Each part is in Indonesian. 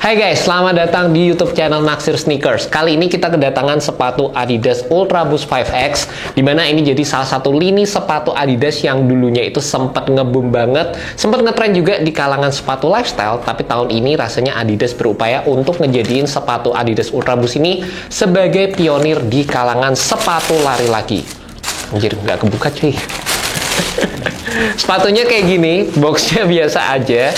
Hai guys, selamat datang di YouTube channel Naksir Sneakers. Kali ini kita kedatangan sepatu Adidas Ultra Boost 5X, dimana ini jadi salah satu lini sepatu Adidas yang dulunya itu sempat nge-boom banget, sempat ngetren juga di kalangan sepatu lifestyle, tapi tahun ini rasanya Adidas berupaya untuk ngejadiin sepatu Adidas Ultra Boost ini sebagai pionir di kalangan sepatu lari lagi. Anjir, nggak kebuka cuy. Sepatunya kayak gini, boxnya biasa aja,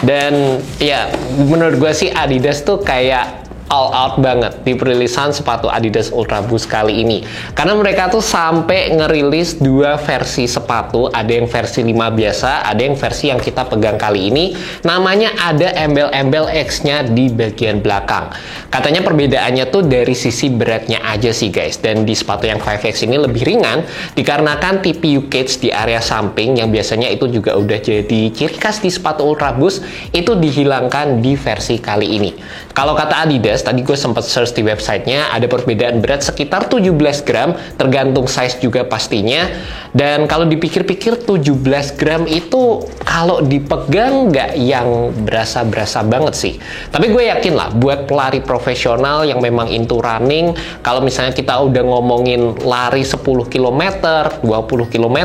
dan ya menurut gue sih Adidas tuh kayak all out banget di perilisan sepatu Adidas Ultra Boost kali ini, karena mereka tuh sampai ngerilis dua versi sepatu, ada yang versi 5 biasa, ada yang versi yang kita pegang kali ini, namanya ada embel-embel X-nya di bagian belakang. Katanya perbedaannya tuh dari sisi beratnya aja sih guys, dan di sepatu yang 5X ini lebih ringan dikarenakan TPU cage di area samping yang biasanya itu juga udah jadi ciri khas di sepatu Ultra Boost itu dihilangkan di versi kali ini. Kalau kata Adidas, tadi gue sempat search di websitenya, ada perbedaan berat sekitar 17 gram, tergantung size juga pastinya. Dan kalau dipikir-pikir 17 gram itu kalau dipegang nggak yang berasa-berasa banget sih. Tapi gue yakin lah, buat pelari profesional yang memang into running, kalau misalnya kita udah ngomongin lari 10 km, 20 km,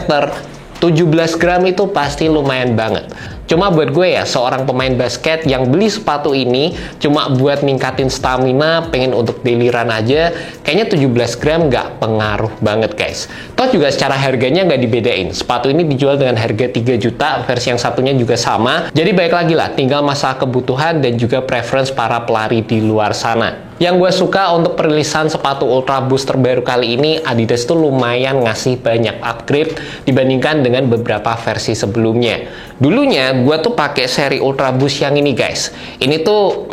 17 gram itu pasti lumayan banget. Cuma buat gue ya, seorang pemain basket yang beli sepatu ini cuma buat ningkatin stamina, pengen untuk daily run aja, kayaknya 17 gram nggak pengaruh banget guys. Toh juga secara harganya nggak dibedain. Sepatu ini dijual dengan harga 3 juta, versi yang satunya juga sama. Jadi baik lagi lah, tinggal masalah kebutuhan dan juga preference para pelari di luar sana. Yang gue suka untuk perilisan sepatu Ultra Boost terbaru kali ini, Adidas tuh lumayan ngasih banyak upgrade dibandingkan dengan beberapa versi sebelumnya. Dulunya gue tuh pakai seri Ultra Boost yang ini guys. Ini tuh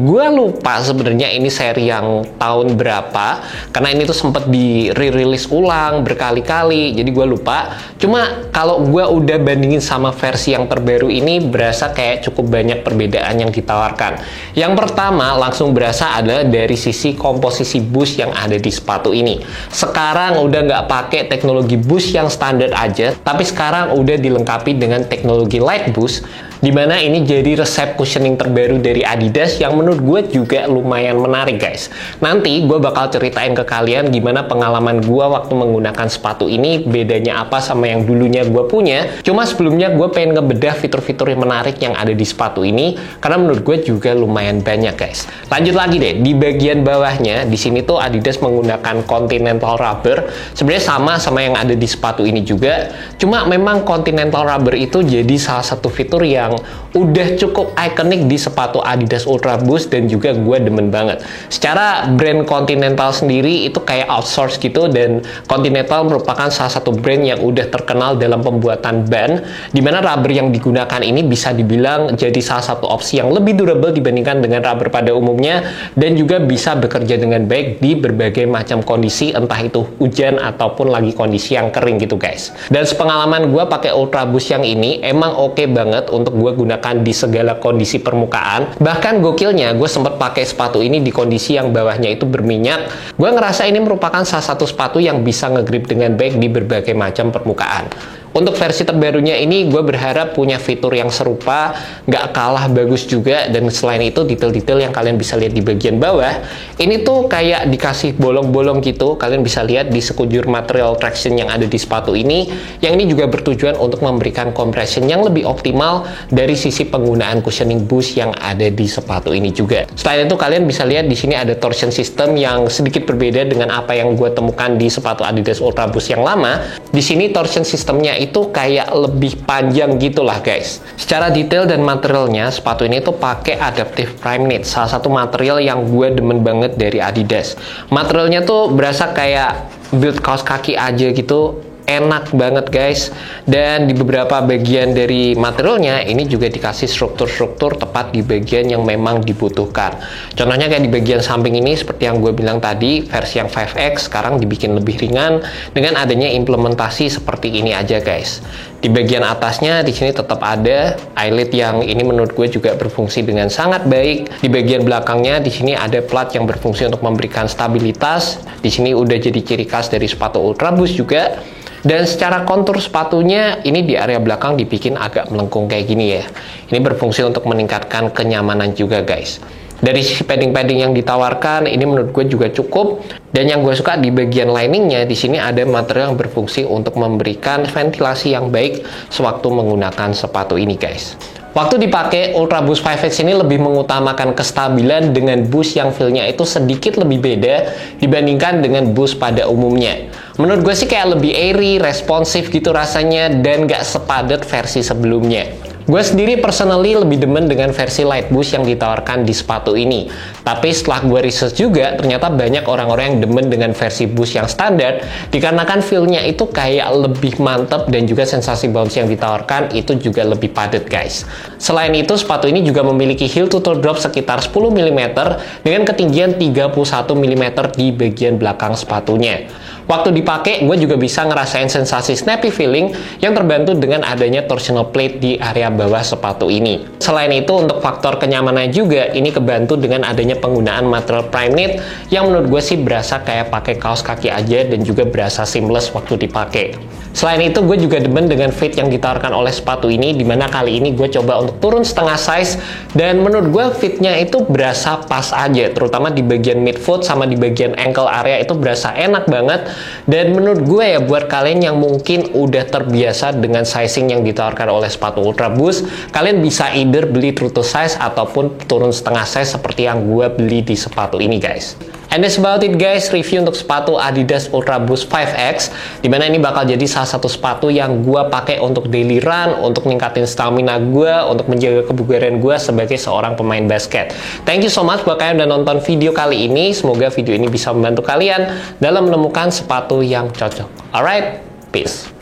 gue lupa sebenarnya ini seri yang tahun berapa, karena ini tuh sempat di re-release ulang berkali-kali, jadi gue lupa. Cuma kalau gue udah bandingin sama versi yang terbaru ini, berasa kayak cukup banyak perbedaan yang ditawarkan. Yang pertama langsung berasa adalah dari sisi komposisi boost yang ada di sepatu ini. Sekarang udah nggak pakai teknologi boost yang standar aja, tapi sekarang udah dilengkapi dengan teknologi light boost, dimana ini jadi resep cushioning terbaru dari Adidas yang menurut gue juga lumayan menarik guys. Nanti gue bakal ceritain ke kalian gimana pengalaman gue waktu menggunakan sepatu ini, bedanya apa sama yang dulunya gue punya. Cuma sebelumnya gue pengen ngebedah fitur-fitur yang menarik yang ada di sepatu ini, karena menurut gue juga lumayan banyak guys. Lanjut lagi deh, di bagian bawahnya, di sini tuh Adidas menggunakan Continental Rubber. Sebenarnya sama yang ada di sepatu ini juga, cuma memang Continental Rubber itu jadi salah satu fitur yang udah cukup ikonik di sepatu Adidas Ultra Boost dan juga gue demen banget. Secara brand Continental sendiri itu kayak outsource gitu, dan Continental merupakan salah satu brand yang udah terkenal dalam pembuatan ban, dimana rubber yang digunakan ini bisa dibilang jadi salah satu opsi yang lebih durable dibandingkan dengan rubber pada umumnya, dan juga bisa bekerja dengan baik di berbagai macam kondisi, entah itu hujan ataupun lagi kondisi yang kering gitu guys. Dan sepengalaman gue pakai Ultra Boost yang ini emang oke banget untuk gue gunakan di segala kondisi permukaan. Bahkan gokilnya gue sempat pakai sepatu ini di kondisi yang bawahnya itu berminyak. Gue ngerasa ini merupakan salah satu sepatu yang bisa ngegrip dengan baik di berbagai macam permukaan. Untuk versi terbarunya ini gue berharap punya fitur yang serupa, nggak kalah bagus juga. Dan selain itu detail-detail yang kalian bisa lihat di bagian bawah, ini tuh kayak dikasih bolong-bolong gitu. Kalian bisa lihat di sekujur material traction yang ada di sepatu ini, yang ini juga bertujuan untuk memberikan compression yang lebih optimal dari sisi penggunaan cushioning boost yang ada di sepatu ini juga. Selain itu kalian bisa lihat di sini ada torsion system yang sedikit berbeda dengan apa yang gue temukan di sepatu Adidas Ultra Boost yang lama. Di sini torsion systemnya itu kayak lebih panjang gitulah guys. Secara detail dan materialnya, sepatu ini tuh pakai Adaptive Prime Knit, salah satu material yang gue demen banget dari Adidas. Materialnya tuh berasa kayak build kaos kaki aja gitu, enak banget guys. Dan di beberapa bagian dari materialnya ini juga dikasih struktur-struktur tepat di bagian yang memang dibutuhkan. Contohnya kayak di bagian samping ini, seperti yang gue bilang tadi, versi yang 5X sekarang dibikin lebih ringan dengan adanya implementasi seperti ini aja guys. Di bagian atasnya di sini tetap ada eyelet yang ini menurut gue juga berfungsi dengan sangat baik. Di bagian belakangnya di sini ada plat yang berfungsi untuk memberikan stabilitas. Di sini udah jadi ciri khas dari sepatu Ultra Boost juga. Dan secara kontur sepatunya ini di area belakang dibikin agak melengkung kayak gini ya. Ini berfungsi untuk meningkatkan kenyamanan juga guys. Dari sisi padding-padding yang ditawarkan, ini menurut gue juga cukup. Dan yang gue suka di bagian liningnya, di sini ada material yang berfungsi untuk memberikan ventilasi yang baik sewaktu menggunakan sepatu ini, guys. Waktu dipakai, Ultra Boost 5X ini lebih mengutamakan kestabilan dengan boost yang feel-nya itu sedikit lebih beda dibandingkan dengan boost pada umumnya. Menurut gue sih kayak lebih airy, responsif gitu rasanya, dan gak sepadat versi sebelumnya. Gue sendiri personally lebih demen dengan versi light boost yang ditawarkan di sepatu ini. Tapi setelah gue research juga, ternyata banyak orang-orang yang demen dengan versi boost yang standar, dikarenakan feel-nya itu kayak lebih mantep dan juga sensasi bounce yang ditawarkan itu juga lebih padat, guys. Selain itu, sepatu ini juga memiliki heel to toe drop sekitar 10 mm dengan ketinggian 31 mm di bagian belakang sepatunya. Waktu dipakai, gue juga bisa ngerasain sensasi snappy feeling yang terbantu dengan adanya torsional plate di area bawah sepatu ini. Selain itu, untuk faktor kenyamanan juga, ini kebantu dengan adanya penggunaan material prime knit yang menurut gue sih berasa kayak pakai kaos kaki aja dan juga berasa seamless waktu dipakai. Selain itu, gue juga demen dengan fit yang ditawarkan oleh sepatu ini, dimana kali ini gue coba untuk turun setengah size, dan menurut gue fitnya itu berasa pas aja, terutama di bagian midfoot sama di bagian ankle area itu berasa enak banget. Dan menurut gue ya, buat kalian yang mungkin udah terbiasa dengan sizing yang ditawarkan oleh sepatu Ultra Boost, kalian bisa either beli true to size ataupun turun setengah size seperti yang gue beli di sepatu ini, guys. And that's about it, guys, review untuk sepatu Adidas Ultra Boost 5X, dimana ini bakal jadi salah satu sepatu yang gue pakai untuk daily run, untuk ningkatin stamina gue, untuk menjaga kebugaran gue sebagai seorang pemain basket. Thank you so much buat kalian udah nonton video kali ini. Semoga video ini bisa membantu kalian dalam menemukan sepatu yang cocok. Alright, peace.